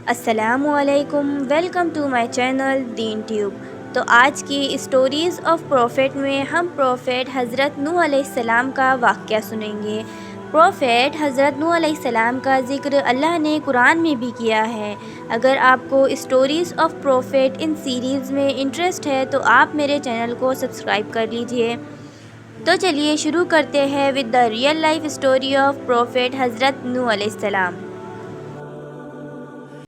السلام علیکم، welcome to my channel Deen tube. تو آج کی اسٹوریز آف پروفیٹ میں ہم پروفیٹ حضرت نوح علیہ السلام کا واقعہ سنیں گے۔ پروفیٹ حضرت نوح علیہ السلام کا ذکر اللہ نے قرآن میں بھی کیا ہے۔ اگر آپ کو stories of prophet in series میں انٹرسٹ ہے تو آپ میرے چینل کو سبسکرائب کر لیجئے۔ تو چلیے شروع کرتے ہیں with the real life story of prophet حضرت نوح علیہ السلام۔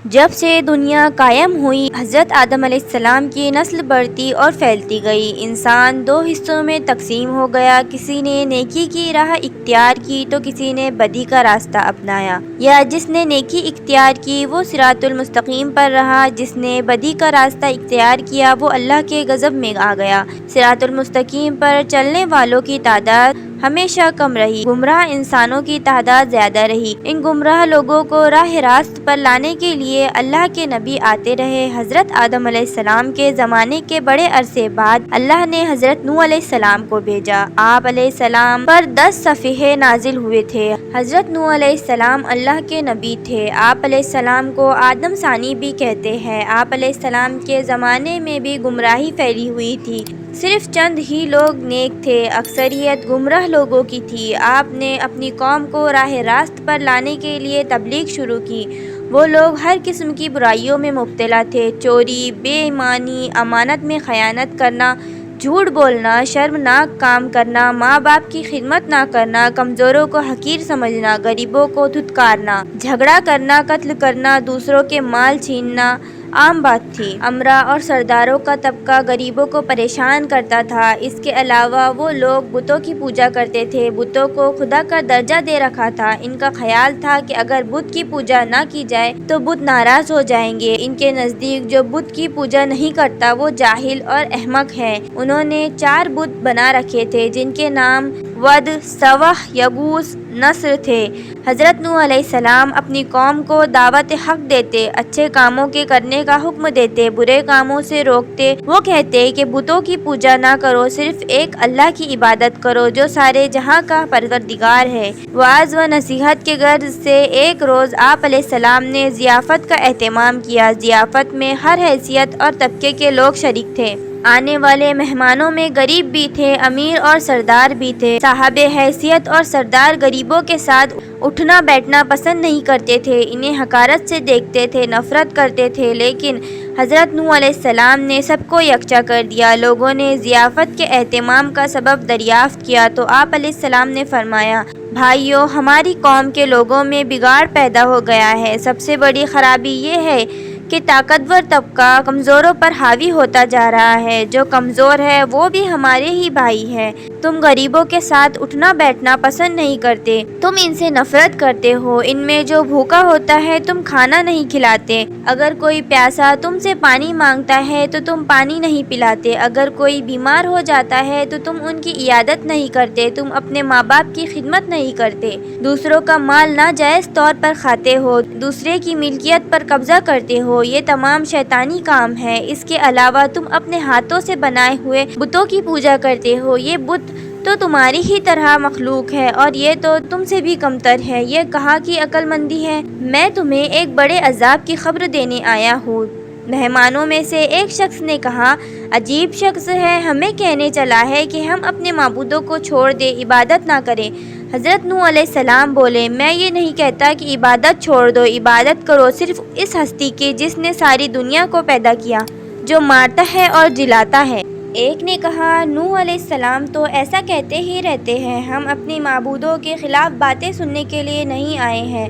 جب سے دنیا قائم ہوئی، حضرت آدم علیہ السلام کی نسل بڑھتی اور پھیلتی گئی۔ انسان دو حصوں میں تقسیم ہو گیا، کسی نے نیکی کی راہ اختیار کی تو کسی نے بدی کا راستہ اپنایا، یا جس نے نیکی اختیار کی وہ صراط المستقیم پر رہا، جس نے بدی کا راستہ اختیار کیا وہ اللہ کے غضب میں آ گیا۔ صراط المستقیم پر چلنے والوں کی تعداد ہمیشہ کم رہی، گمراہ انسانوں کی تعداد زیادہ رہی۔ ان گمراہ لوگوں کو راہ راست پر لانے کے لیے اللہ کے نبی آتے رہے۔ حضرت آدم علیہ السلام کے زمانے کے بڑے عرصے بعد اللہ نے حضرت نوح علیہ السلام کو بھیجا۔ آپ علیہ السلام پر 10 صفحے نازل ہوئے تھے۔ حضرت نوح علیہ السلام اللہ کے نبی تھے۔ آپ علیہ السلام کو آدم ثانی بھی کہتے ہیں۔ آپ علیہ السلام کے زمانے میں بھی گمراہی پھیلی ہوئی تھی، صرف چند ہی لوگ نیک تھے، اکثریت گمراہ لوگوں کی تھی۔ آپ نے اپنی قوم کو راہ راست پر لانے کے لیے تبلیغ شروع کی۔ وہ لوگ ہر قسم کی برائیوں میں مبتلا تھے، چوری، بے ایمانی، امانت میں خیانت کرنا، جھوٹ بولنا، شرمناک کام کرنا، ماں باپ کی خدمت نہ کرنا، کمزوروں کو حقیر سمجھنا، غریبوں کو دھتکارنا، جھگڑا کرنا، قتل کرنا، دوسروں کے مال چھیننا عام بات تھی۔ امرا اور سرداروں کا طبقہ غریبوں کو پریشان کرتا تھا۔ اس کے علاوہ وہ لوگ بتوں کی پوجا کرتے تھے، بتوں کو خدا کا درجہ دے رکھا تھا۔ ان کا خیال تھا کہ اگر بت کی پوجا نہ کی جائے تو بت ناراض ہو جائیں گے۔ ان کے نزدیک جو بت کی پوجا نہیں کرتا وہ جاہل اور احمق ہے۔ انہوں نے 4 بت بنا رکھے تھے جن کے نام ود، سوہ، یغوث، نصر تھے۔ حضرت نوح علیہ السلام اپنی قوم کو دعوت حق دیتے، اچھے کاموں کے کرنے کا حکم دیتے، برے کاموں سے روکتے۔ وہ کہتے کہ بتوں کی پوجا نہ کرو، صرف ایک اللہ کی عبادت کرو جو سارے جہاں کا پروردگار ہے۔ وعظ و نصیحت کے غرض سے ایک روز آپ علیہ السلام نے ضیافت کا اہتمام کیا۔ ضیافت میں ہر حیثیت اور طبقے کے لوگ شریک تھے۔ آنے والے مہمانوں میں غریب بھی تھے، امیر اور سردار بھی تھے۔ صاحب حیثیت اور سردار غریبوں کے ساتھ اٹھنا بیٹھنا پسند نہیں کرتے تھے، انہیں حقارت سے دیکھتے تھے، نفرت کرتے تھے، لیکن حضرت نوح علیہ السلام نے سب کو یکجا کر دیا۔ لوگوں نے ضیافت کے اہتمام کا سبب دریافت کیا تو آپ علیہ السلام نے فرمایا، بھائیو، ہماری قوم کے لوگوں میں بگاڑ پیدا ہو گیا ہے۔ سب سے بڑی خرابی یہ ہے کہ طاقتور طبقہ کمزوروں پر حاوی ہوتا جا رہا ہے، جو کمزور ہے وہ بھی ہمارے ہی بھائی ہے۔ تم غریبوں کے ساتھ اٹھنا بیٹھنا پسند نہیں کرتے، تم ان سے نفرت کرتے ہو، ان میں جو بھوکا ہوتا ہے تم کھانا نہیں کھلاتے، اگر کوئی پیاسا تم سے پانی مانگتا ہے تو تم پانی نہیں پلاتے، اگر کوئی بیمار ہو جاتا ہے تو تم ان کی عیادت نہیں کرتے، تم اپنے ماں باپ کی خدمت نہیں کرتے، دوسروں کا مال ناجائز طور پر کھاتے ہو، دوسرے کی ملکیت پر قبضہ کرتے ہو، یہ تمام شیطانی کام ہے۔ اس کے علاوہ تم اپنے ہاتھوں سے بنائے ہوئے بتوں کی پوجا کرتے ہو، یہ بت تو تمہاری ہی طرح مخلوق ہے اور یہ تو تم سے بھی کمتر ہے۔ یہ کہاں کی عقل مندی ہے؟ میں تمہیں ایک بڑے عذاب کی خبر دینے آیا ہوں۔ مہمانوں میں سے ایک شخص نے کہا، عجیب شخص ہے، ہمیں کہنے چلا ہے کہ ہم اپنے معبودوں کو چھوڑ دیں، عبادت نہ کریں۔ حضرت نوح علیہ السلام بولے، میں یہ نہیں کہتا کہ عبادت چھوڑ دو، عبادت کرو صرف اس ہستی کی جس نے ساری دنیا کو پیدا کیا، جو مارتا ہے اور جلاتا ہے۔ ایک نے کہا، نوح علیہ السلام تو ایسا کہتے ہی رہتے ہیں، ہم اپنی معبودوں کے خلاف باتیں سننے کے لیے نہیں آئے ہیں،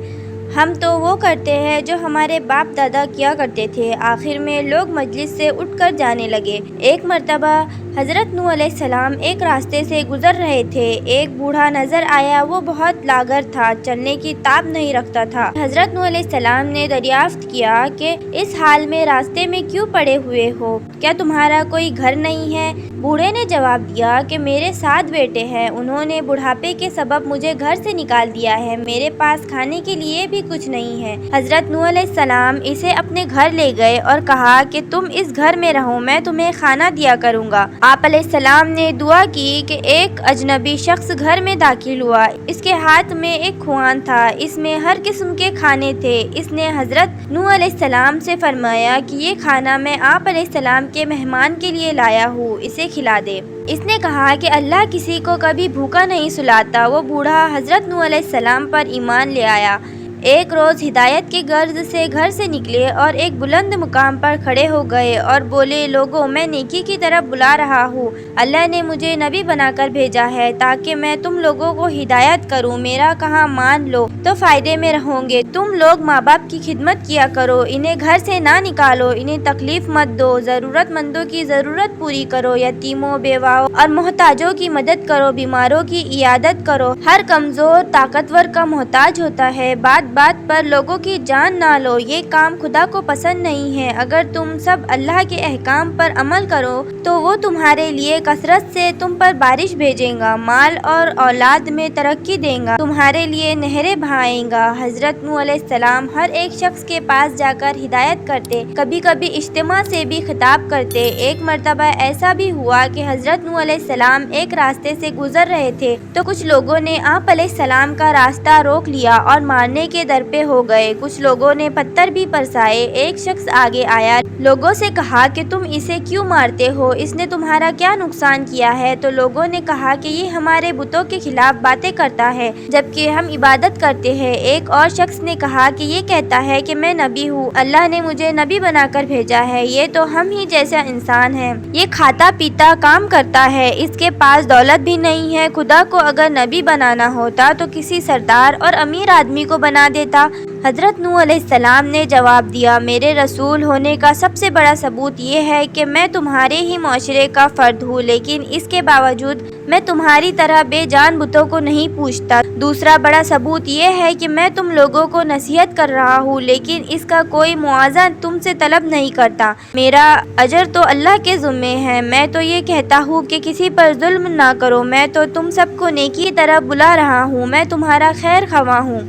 ہم تو وہ کرتے ہیں جو ہمارے باپ دادا کیا کرتے تھے۔ آخر میں لوگ مجلس سے اٹھ کر جانے لگے۔ ایک مرتبہ حضرت نوح علیہ السلام ایک راستے سے گزر رہے تھے، ایک بوڑھا نظر آیا، وہ بہت لاغر تھا، چلنے کی تاب نہیں رکھتا تھا۔ حضرت نوح علیہ السلام نے دریافت کیا کہ اس حال میں راستے میں کیوں پڑے ہوئے ہو؟ کیا تمہارا کوئی گھر نہیں ہے؟ بوڑھے نے جواب دیا کہ میرے 7 بیٹے ہیں، انہوں نے بڑھاپے کے سبب مجھے گھر سے نکال دیا ہے، میرے پاس کھانے کے لیے بھی کچھ نہیں ہے۔ حضرت نوح علیہ السلام اسے اپنے گھر لے گئے اور کہا کہ تم اس گھر میں رہو، میں تمہیں کھانا دیا کروں گا۔ آپ علیہ السلام نے دعا کی کہ ایک اجنبی شخص گھر میں داخل ہوا، اس کے ہاتھ میں ایک کھوان تھا، اس میں ہر قسم کے کھانے تھے۔ اس نے حضرت نوح علیہ السلام سے فرمایا کہ یہ کھانا میں آپ علیہ السلام کے مہمان کے لیے لایا ہوں، اسے کھلا دے۔ اس نے کہا کہ اللہ کسی کو کبھی بھوکا نہیں سلاتا۔ وہ بوڑھا حضرت نوح علیہ السلام پر ایمان لے آیا۔ ایک روز ہدایت کی غرض سے گھر سے نکلے اور ایک بلند مقام پر کھڑے ہو گئے اور بولے، لوگوں میں نیکی کی طرف بلا رہا ہوں۔ اللہ نے مجھے نبی بنا کر بھیجا ہے تاکہ میں تم لوگوں کو ہدایت کروں۔ میرا کہا مان لو تو فائدے میں رہو گے۔ تم لوگ ماں باپ کی خدمت کیا کرو، انہیں گھر سے نہ نکالو، انہیں تکلیف مت دو، ضرورت مندوں کی ضرورت پوری کرو، یتیموں، بیواؤں اور محتاجوں کی مدد کرو، بیماروں کی عیادت کرو۔ ہر کمزور طاقتور کا محتاج ہوتا ہے۔ بات بات پر لوگوں کی جان نہ لو، یہ کام خدا کو پسند نہیں ہے۔ اگر تم سب اللہ کے احکام پر عمل کرو تو وہ تمہارے لیے کثرت سے تم پر بارش بھیجے گا، مال اور اولاد میں ترقی دے گا، تمہارے لیے نہریں بہائے گا۔ حضرت نوح علیہ السلام ہر ایک شخص کے پاس جا کر ہدایت کرتے، کبھی کبھی اجتماع سے بھی خطاب کرتے۔ ایک مرتبہ ایسا بھی ہوا کہ حضرت نوح علیہ السلام ایک راستے سے گزر رہے تھے تو کچھ لوگوں نے آپ علیہ السلام کا راستہ روک لیا اور مارنے کے در پہ ہو گئے۔ کچھ لوگوں نے پتھر بھی برسائے۔ ایک شخص آگے آیا، لوگوں سے کہا کہ تم اسے کیوں مارتے ہو؟ اس نے تمہارا کیا نقصان کیا ہے؟ تو لوگوں نے کہا کہ یہ ہمارے بتوں کے خلاف باتیں کرتا ہے جبکہ ہم عبادت کرتے ہیں۔ ایک اور شخص نے کہا کہ یہ کہتا ہے کہ میں نبی ہوں، اللہ نے مجھے نبی بنا کر بھیجا ہے، یہ تو ہم ہی جیسا انسان ہے، یہ کھاتا پیتا کام کرتا ہے، اس کے پاس دولت بھی نہیں ہے۔ خدا کو اگر نبی بنانا ہوتا تو کسی سردار اور امیر آدمی کو بنا دیتا۔ حضرت نوح علیہ السلام نے جواب دیا، میرے رسول ہونے کا سب سے بڑا ثبوت یہ ہے کہ میں تمہارے ہی معاشرے کا فرد ہوں، لیکن اس کے باوجود میں تمہاری طرح بے جان بتوں کو نہیں پوجتا۔ دوسرا بڑا ثبوت یہ ہے کہ میں تم لوگوں کو نصیحت کر رہا ہوں، لیکن اس کا کوئی معاوضہ تم سے طلب نہیں کرتا۔ میرا اجر تو اللہ کے ذمے ہے۔ میں تو یہ کہتا ہوں کہ کسی پر ظلم نہ کرو، میں تو تم سب کو نیکی کی طرف بلا رہا ہوں، میں تمہارا خیر خواہ ہوں۔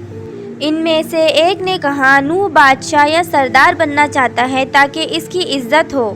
ان میں سے ایک نے کہا، نوح بادشاہ یا سردار بننا چاہتا ہے تاکہ اس کی عزت ہو۔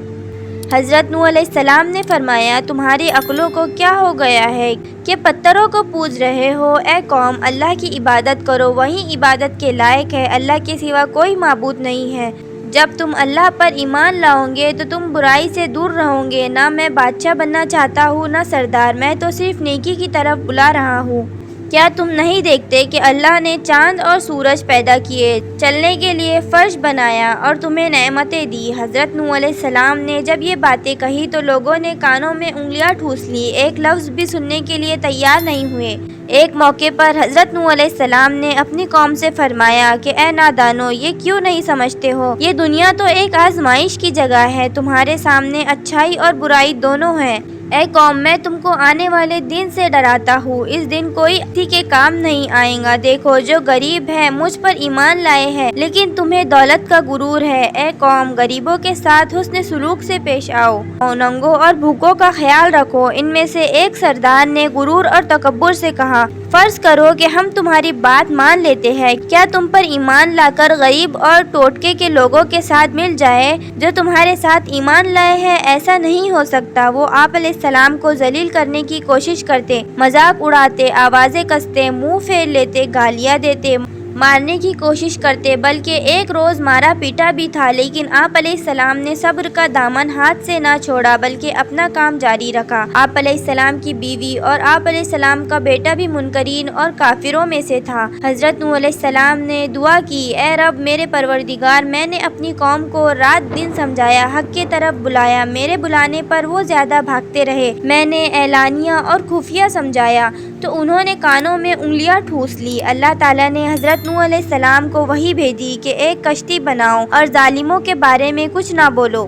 حضرت نوح علیہ السلام نے فرمایا، تمہاری عقلوں کو کیا ہو گیا ہے کہ پتھروں کو پوج رہے ہو؟ اے قوم، اللہ کی عبادت کرو، وہی عبادت کے لائق ہے، اللہ کے سوا کوئی معبود نہیں ہے۔ جب تم اللہ پر ایمان لاؤ گے تو تم برائی سے دور رہو گے۔ نہ میں بادشاہ بننا چاہتا ہوں نہ سردار، میں تو صرف نیکی کی طرف بلا رہا ہوں۔ کیا تم نہیں دیکھتے کہ اللہ نے چاند اور سورج پیدا کیے، چلنے کے لیے فرش بنایا اور تمہیں نعمتیں دی؟ حضرت نوح علیہ السلام نے جب یہ باتیں کہی تو لوگوں نے کانوں میں انگلیاں ٹھوس لی، ایک لفظ بھی سننے کے لیے تیار نہیں ہوئے۔ ایک موقع پر حضرت نوح علیہ السلام نے اپنی قوم سے فرمایا کہ اے نادانو، یہ کیوں نہیں سمجھتے ہو؟ یہ دنیا تو ایک آزمائش کی جگہ ہے، تمہارے سامنے اچھائی اور برائی دونوں ہیں۔ اے قوم، میں تم کو آنے والے دن سے ڈراتا ہوں، اس دن کوئی کسی کے کام نہیں آئے گا۔ دیکھو، جو غریب ہے مجھ پر ایمان لائے ہیں لیکن تمہیں دولت کا غرور ہے۔ اے قوم، غریبوں کے ساتھ حسن سلوک سے پیش آؤ، ننگوں اور بھوکوں کا خیال رکھو۔ ان میں سے ایک سردار نے غرور اور تکبر سے کہا، فرض کرو کہ ہم تمہاری بات مان لیتے ہیں، کیا تم پر ایمان لا کر غریب اور ٹوٹکے کے لوگوں کے ساتھ مل جائے جو تمہارے ساتھ ایمان لائے ہیں؟ ایسا نہیں ہو سکتا۔ وہ آپ علیہ السلام کو ذلیل کرنے کی کوشش کرتے، مذاق اڑاتے، آوازیں کستے، منہ پھیر لیتے، گالیاں دیتے، مارنے کی کوشش کرتے، بلکہ ایک روز مارا پیٹا بھی تھا، لیکن آپ علیہ السلام نے صبر کا دامن ہاتھ سے نہ چھوڑا بلکہ اپنا کام جاری رکھا۔ آپ علیہ السلام کی بیوی اور آپ علیہ السلام کا بیٹا بھی منکرین اور کافروں میں سے تھا۔ حضرت نوح علیہ السلام نے دعا کی، اے رب میرے پروردگار، میں نے اپنی قوم کو رات دن سمجھایا، حق کی طرف بلایا، میرے بلانے پر وہ زیادہ بھاگتے رہے، میں نے اعلانیہ اور خفیہ سمجھایا تو انہوں نے کانوں میں انگلیاں ٹھوس لی۔ اللہ تعالیٰ نے حضرت نوح علیہ السلام کو وحی بھیجی کہ ایک کشتی بناؤ اور ظالموں کے بارے میں کچھ نہ بولو۔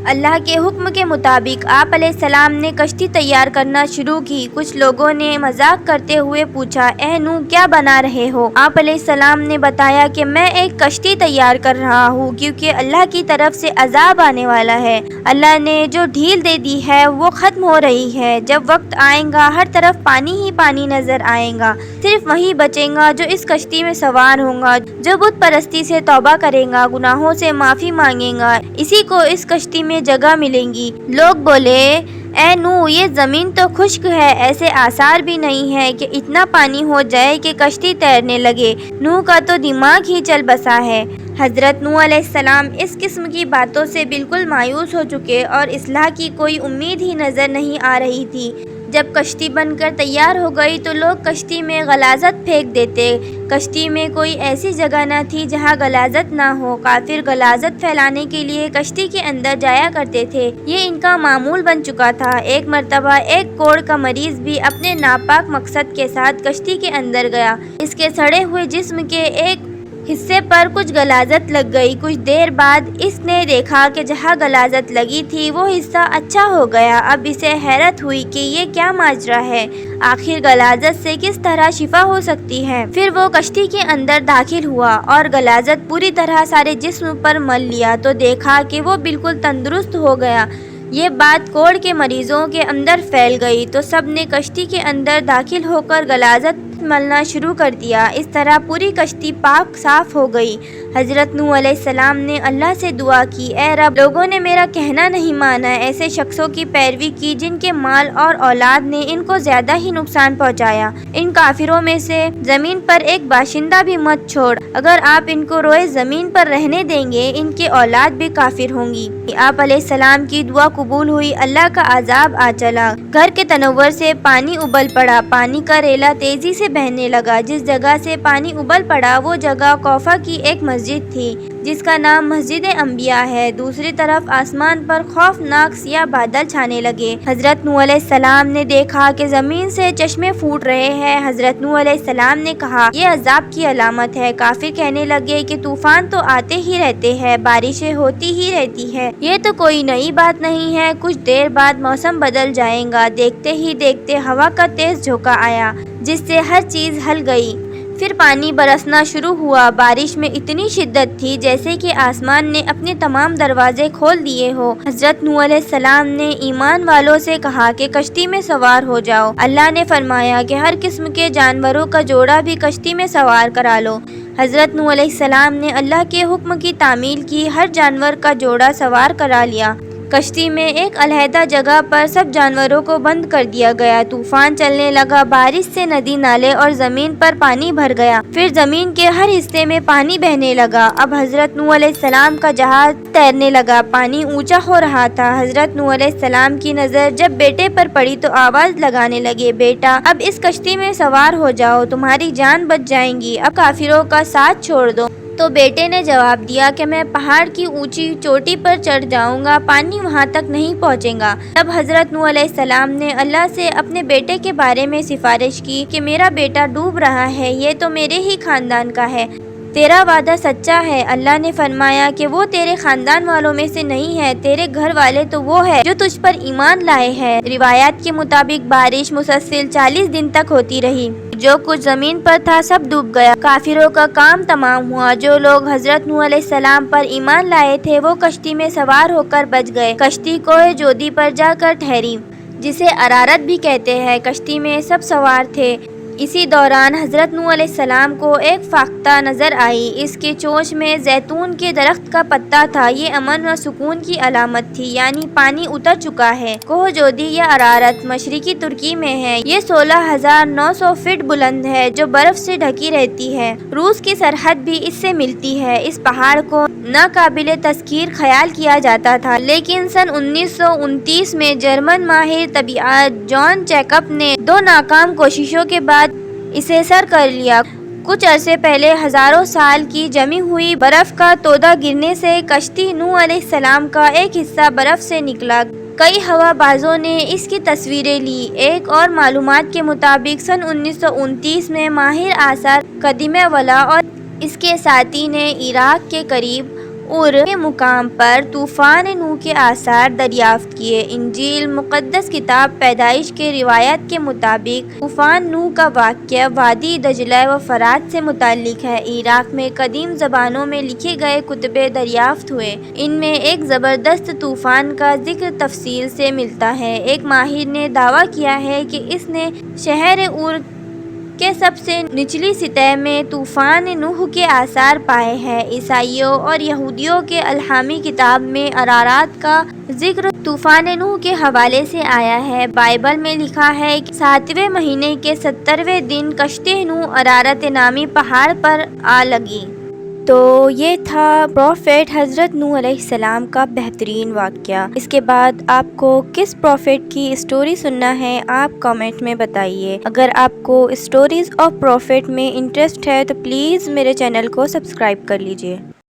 اللہ کے حکم کے مطابق آپ علیہ السلام نے کشتی تیار کرنا شروع کی۔ کچھ لوگوں نے مذاق کرتے ہوئے پوچھا، اے نوح، کیا بنا رہے ہو؟ آپ علیہ السلام نے بتایا کہ میں ایک کشتی تیار کر رہا ہوں کیونکہ اللہ کی طرف سے عذاب آنے والا ہے۔ اللہ نے جو ڈھیل دے دی ہے وہ ختم ہو رہی ہے، جب وقت آئے گا ہر طرف پانی ہی پانی نظر آئے گا، صرف وہی بچے گا جو اس کشتی میں سوار ہوگا، جو بت پرستی سے توبہ کرے گا، گناہوں سے معافی مانگے گا، اسی کو اس کشتی میں جگہ ملیں گی۔ لوگ بولے، اے نوح، یہ زمین تو خشک ہے، ایسے آثار بھی نہیں ہے کہ اتنا پانی ہو جائے کہ کشتی تیرنے لگے۔ نوح کا تو دماغ ہی چل بسا ہے۔ حضرت نوح علیہ السلام اس قسم کی باتوں سے بالکل مایوس ہو چکے اور اصلاح کی کوئی امید ہی نظر نہیں آ رہی تھی۔ جب کشتی بن کر تیار ہو گئی تو لوگ کشتی میں غلاظت پھینک دیتے۔ کشتی میں کوئی ایسی جگہ نہ تھی جہاں غلاظت نہ ہو۔ کافر غلاظت پھیلانے کے لیے کشتی کے اندر جایا کرتے تھے، یہ ان کا معمول بن چکا تھا۔ ایک مرتبہ ایک کوڑھ کا مریض بھی اپنے ناپاک مقصد کے ساتھ کشتی کے اندر گیا۔ اس کے سڑے ہوئے جسم کے ایک حصے پر کچھ غلاظت لگ گئی۔ کچھ دیر بعد اس نے دیکھا کہ جہاں غلاظت لگی تھی وہ حصہ اچھا ہو گیا۔ اب اسے حیرت ہوئی کہ یہ کیا ماجرا ہے، آخر غلاظت سے کس طرح شفا ہو سکتی ہے۔ پھر وہ کشتی کے اندر داخل ہوا اور غلاظت پوری طرح سارے جسم پر مل لیا تو دیکھا کہ وہ بالکل تندرست ہو گیا۔ یہ بات کوڑھ کے مریضوں کے اندر پھیل گئی تو سب نے کشتی کے اندر داخل ہو کر غلاظت ملنا شروع کر دیا۔ اس طرح پوری کشتی پاک صاف ہو گئی۔ حضرت نوح علیہ السلام نے اللہ سے دعا کی، اے رب، لوگوں نے میرا کہنا نہیں مانا، ایسے شخصوں کی پیروی کی جن کے مال اور اولاد نے ان کو زیادہ ہی نقصان پہنچایا۔ ان کافروں میں سے زمین پر ایک باشندہ بھی مت چھوڑ، اگر آپ ان کو روئے زمین پر رہنے دیں گے ان کے اولاد بھی کافر ہوں گی۔ آپ علیہ السلام کی دعا قبول ہوئی، اللہ کا عذاب آ چلا، گھر کے تنور سے پانی ابل پڑا، پانی کا ریلا تیزی سے بہنے لگا۔ جس جگہ سے پانی ابل پڑا وہ جگہ کوفہ کی ایک مسجد تھی جس کا نام مسجد انبیاء ہے۔ دوسری طرف آسمان پر خوفناک سیاہ بادل چھانے لگے۔ حضرت نوح علیہ السلام نے دیکھا کہ زمین سے چشمے پھوٹ رہے ہیں۔ حضرت نوح علیہ السلام نے کہا، یہ عذاب کی علامت ہے۔ کافر کہنے لگے کہ طوفان تو آتے ہی رہتے ہیں، بارشیں ہوتی ہی رہتی ہے، یہ تو کوئی نئی بات نہیں ہے، کچھ دیر بعد موسم بدل جائے گا۔ دیکھتے ہی دیکھتے ہوا کا تیز جھونکا آیا جس سے ہر چیز ہل گئی۔ پھر پانی برسنا شروع ہوا۔ بارش میں اتنی شدت تھی جیسے کہ آسمان نے اپنے تمام دروازے کھول دیے ہو۔ حضرت نوح علیہ السلام نے ایمان والوں سے کہا کہ کشتی میں سوار ہو جاؤ۔ اللہ نے فرمایا کہ ہر قسم کے جانوروں کا جوڑا بھی کشتی میں سوار کرا لو۔ حضرت نوح علیہ السلام نے اللہ کے حکم کی تعمیل کی، ہر جانور کا جوڑا سوار کرا لیا۔ کشتی میں ایک علیحدہ جگہ پر سب جانوروں کو بند کر دیا گیا۔ طوفان چلنے لگا، بارش سے ندی نالے اور زمین پر پانی بھر گیا۔ پھر زمین کے ہر حصے میں پانی بہنے لگا۔ اب حضرت نوح علیہ السلام کا جہاز تیرنے لگا، پانی اونچا ہو رہا تھا۔ حضرت نوح علیہ السلام کی نظر جب بیٹے پر پڑی تو آواز لگانے لگے، بیٹا اب اس کشتی میں سوار ہو جاؤ، تمہاری جان بچ جائیں گی، اب کافروں کا ساتھ چھوڑ دو۔ تو بیٹے نے جواب دیا کہ میں پہاڑ کی اونچی چوٹی پر چڑھ جاؤں گا، پانی وہاں تک نہیں پہنچے گا۔ تب حضرت نوح علیہ السلام نے اللہ سے اپنے بیٹے کے بارے میں سفارش کی کہ میرا بیٹا ڈوب رہا ہے، یہ تو میرے ہی خاندان کا ہے، تیرا وعدہ سچا ہے۔ اللہ نے فرمایا کہ وہ تیرے خاندان والوں میں سے نہیں ہے، تیرے گھر والے تو وہ ہے جو تجھ پر ایمان لائے ہیں۔ روایات کے مطابق بارش مسلسل 40 دن تک ہوتی رہی، جو کچھ زمین پر تھا سب ڈوب گیا۔ کافروں کا کام تمام ہوا۔ جو لوگ حضرت نوح علیہ السلام پر ایمان لائے تھے وہ کشتی میں سوار ہو کر بچ گئے۔ کشتی کوہ جودی پر جا کر ٹھہری، جسے ارارات بھی کہتے ہیں۔ کشتی میں سب سوار تھے۔ اسی دوران حضرت نوح علیہ السلام کو ایک فاختہ نظر آئی، اس کے چونچ میں زیتون کے درخت کا پتا تھا، یہ امن و سکون کی علامت تھی، یعنی پانی اتر چکا ہے۔ کوہ جودی یا ارارات مشرقی ترکی میں ہے، یہ 16,900 فٹ بلند ہے جو برف سے ڈھکی رہتی ہے۔ روس کی سرحد بھی اس سے ملتی ہے۔ اس پہاڑ کو ناقابل تذکیر خیال کیا جاتا تھا، لیکن سن 1929 میں جرمن ماہر طبیعیات جان جیکب نے 2 ناکام کوششوں کے بعد اسے سر کر لیا۔ کچھ عرصے پہلے ہزاروں سال کی جمی ہوئی برف کا تودہ گرنے سے کشتی نوح علیہ السلام کا ایک حصہ برف سے نکلا۔ کئی ہوا بازوں نے اس کی تصویریں لی۔ ایک اور معلومات کے مطابق سن 1929 میں ماہر آثار قدیمہ ولا اور اس کے ساتھی نے عراق کے قریب اور کے مقام پر طوفان نوح کے آثار دریافت کیے۔ انجیل مقدس کتاب پیدائش کے روایات کے مطابق طوفان نوح کا واقعہ وادی دجلہ و فرات سے متعلق ہے۔ عراق میں قدیم زبانوں میں لکھے گئے کتبے دریافت ہوئے، ان میں ایک زبردست طوفان کا ذکر تفصیل سے ملتا ہے۔ ایک ماہر نے دعویٰ کیا ہے کہ اس نے شہر اور کے سب سے نچلی سطح میں طوفان نوح کے آثار پائے ہیں۔ عیسائیوں اور یہودیوں کے الہامی کتاب میں ارارات کا ذکر طوفان نوح کے حوالے سے آیا ہے۔ بائبل میں لکھا ہے کہ 7ویں مہینے کے 70ویں دن کشتی نوح ارارات نامی پہاڑ پر آ لگی۔ تو یہ تھا پروفیٹ حضرت نوح علیہ السلام کا بہترین واقعہ۔ اس کے بعد آپ کو کس پروفیٹ کی اسٹوری سننا ہے آپ کامنٹ میں بتائیے۔ اگر آپ کو اسٹوریز آف پروفیٹ میں انٹرسٹ ہے تو پلیز میرے چینل کو سبسکرائب کر لیجیے۔